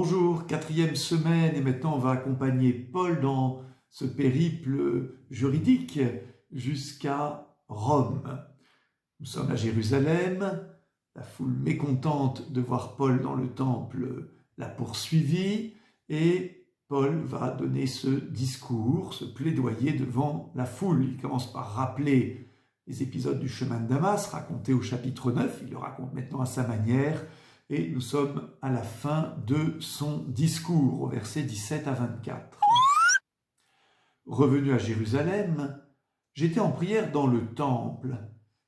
Bonjour, quatrième semaine et maintenant on va accompagner Paul dans ce périple juridique jusqu'à Rome. Nous sommes à Jérusalem, la foule mécontente de voir Paul dans le temple l'a poursuivi et Paul va donner ce discours, ce plaidoyer devant la foule. Il commence par rappeler les épisodes du chemin de Damas racontés au chapitre 9, il le raconte maintenant à sa manière. Et nous sommes à la fin de son discours, au verset 17 à 24. Revenu à Jérusalem, j'étais en prière dans le temple,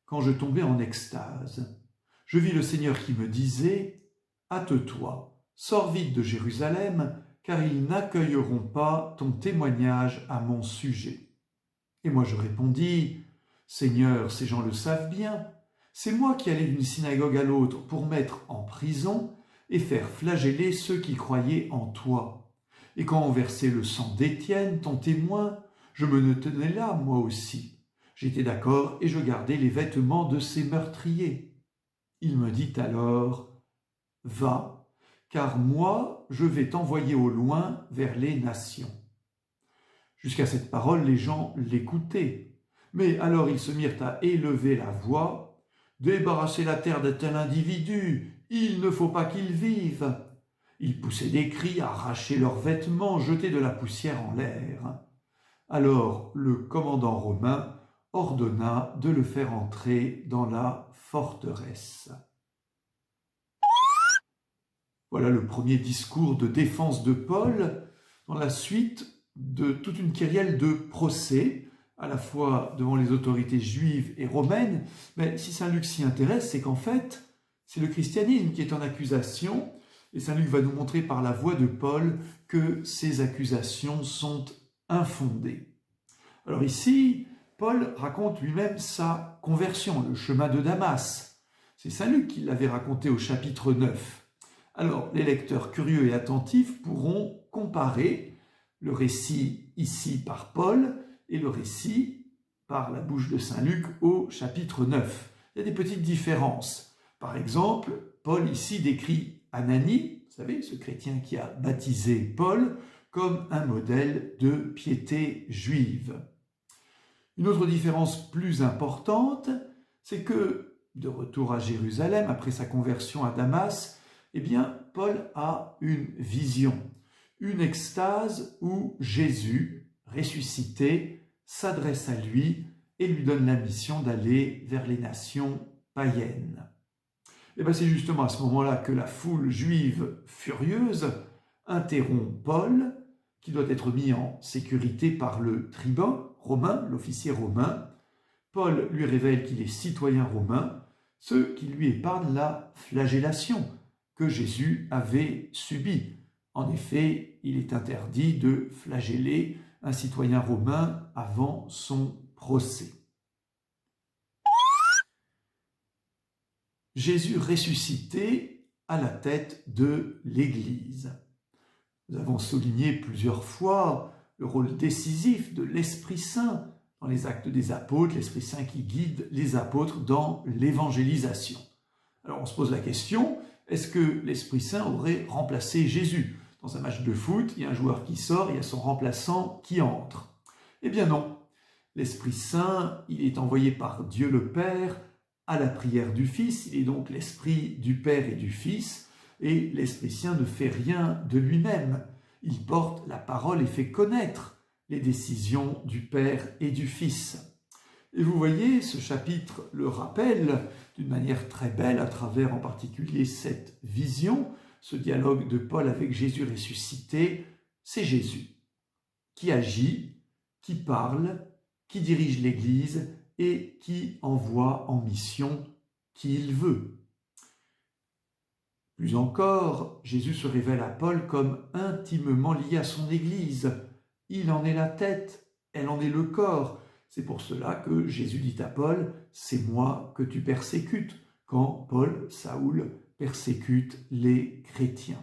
quand je tombais en extase. Je vis le Seigneur qui me disait « Hâte-toi, sors vite de Jérusalem, car ils n'accueilleront pas ton témoignage à mon sujet. » Et moi je répondis « Seigneur, ces gens le savent bien. » C'est moi qui allais d'une synagogue à l'autre pour mettre en prison et faire flageller ceux qui croyaient en toi. Et quand on versait le sang d'Étienne, ton témoin, je me tenais là, moi aussi. J'étais d'accord et je gardais les vêtements de ces meurtriers. Il me dit alors, « Va, car moi, je vais t'envoyer au loin vers les nations. » Jusqu'à cette parole, les gens l'écoutaient. Mais alors ils se mirent à élever la voix. « Débarrassez la terre de tel individu, il ne faut pas qu'il vive. » Ils poussaient des cris, arrachaient leurs vêtements, jetaient de la poussière en l'air. Alors le commandant romain ordonna de le faire entrer dans la forteresse. Voilà le premier discours de défense de Paul, dans la suite de toute une kyrielle de procès, à la fois devant les autorités juives et romaines. Mais si saint Luc s'y intéresse, c'est qu'en fait, c'est le christianisme qui est en accusation, et saint Luc va nous montrer par la voix de Paul que ces accusations sont infondées. Alors ici, Paul raconte lui-même sa conversion, le chemin de Damas. C'est saint Luc qui l'avait raconté au chapitre 9. Alors, les lecteurs curieux et attentifs pourront comparer le récit ici par Paul et le récit par la bouche de saint Luc au chapitre 9. Il y a des petites différences. Par exemple, Paul ici décrit Ananie, vous savez, ce chrétien qui a baptisé Paul, comme un modèle de piété juive. Une autre différence plus importante, c'est que, de retour à Jérusalem, après sa conversion à Damas, eh bien, Paul a une vision, une extase où Jésus, ressuscité, s'adresse à lui et lui donne la mission d'aller vers les nations païennes. Et bien c'est justement à ce moment-là que la foule juive furieuse interrompt Paul, qui doit être mis en sécurité par le tribun romain, l'officier romain. Paul lui révèle qu'il est citoyen romain, ce qui lui épargne la flagellation que Jésus avait subie. En effet, il est interdit de flageller un citoyen romain avant son procès. Jésus ressuscité à la tête de l'Église. Nous avons souligné plusieurs fois le rôle décisif de l'Esprit Saint dans les actes des apôtres, l'Esprit Saint qui guide les apôtres dans l'évangélisation. Alors on se pose la question, est-ce que l'Esprit Saint aurait remplacé Jésus ? Dans un match de foot, il y a un joueur qui sort, il y a son remplaçant qui entre. Eh bien non, l'Esprit Saint, il est envoyé par Dieu le Père à la prière du Fils, il est donc l'Esprit du Père et du Fils, et l'Esprit Saint ne fait rien de lui-même. Il porte la parole et fait connaître les décisions du Père et du Fils. Et vous voyez, ce chapitre le rappelle d'une manière très belle, à travers en particulier cette vision, ce dialogue de Paul avec Jésus ressuscité. C'est Jésus qui agit, qui parle, qui dirige l'Église et qui envoie en mission qui il veut. Plus encore, Jésus se révèle à Paul comme intimement lié à son Église. Il en est la tête, elle en est le corps. C'est pour cela que Jésus dit à Paul, « C'est moi que tu persécutes », quand Paul, Saoul, persécute les chrétiens.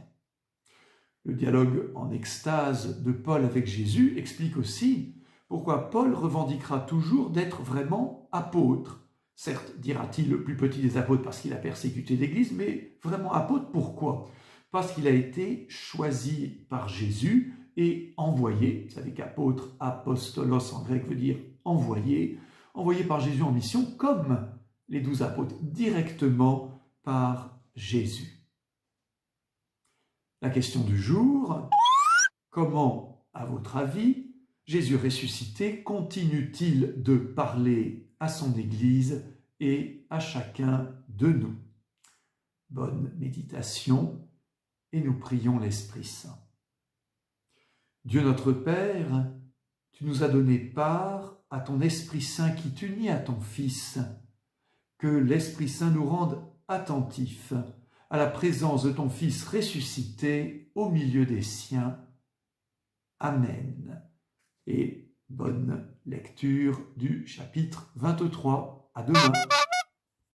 Le dialogue en extase de Paul avec Jésus explique aussi pourquoi Paul revendiquera toujours d'être vraiment apôtre. Certes, dira-t-il, le plus petit des apôtres parce qu'il a persécuté l'Église, mais vraiment apôtre, pourquoi ? parce qu'il a été choisi par Jésus et envoyé. Vous savez qu'apôtre, apostolos en grec veut dire envoyé, envoyé par Jésus en mission comme les 12 apôtres, directement par Jésus. La question du jour, comment, à votre avis, Jésus ressuscité continue-t-il de parler à son Église et à chacun de nous? Bonne méditation et nous prions l'Esprit Saint. Dieu notre Père, tu nous as donné part à ton Esprit Saint qui t'unit à ton Fils. Que l'Esprit Saint nous rende attentifs à la présence de ton Fils ressuscité au milieu des siens. Amen. Et bonne lecture du chapitre 23. À demain.